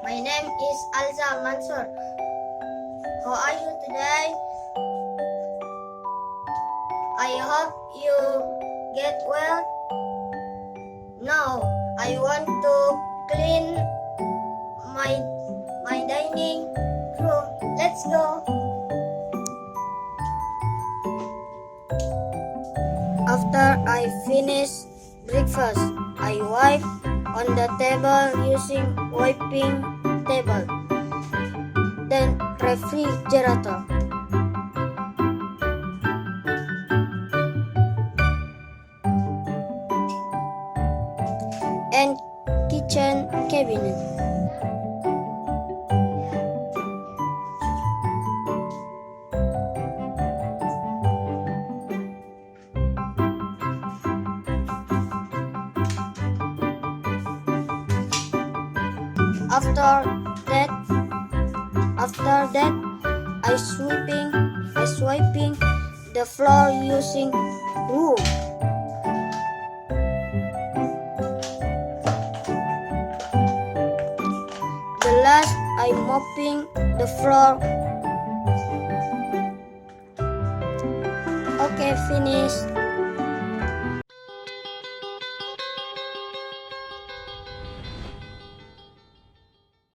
My name is Alza Mansur. How are you today? I hope you get well. Now, I want to clean my dining room. Let's go. After I finish breakfast, I wipe on the table using wiping table, then refrigerator. And kitchen cabinet. After that, I swiping the floor using ruang. The last, I mopping the floor. Okay, finished.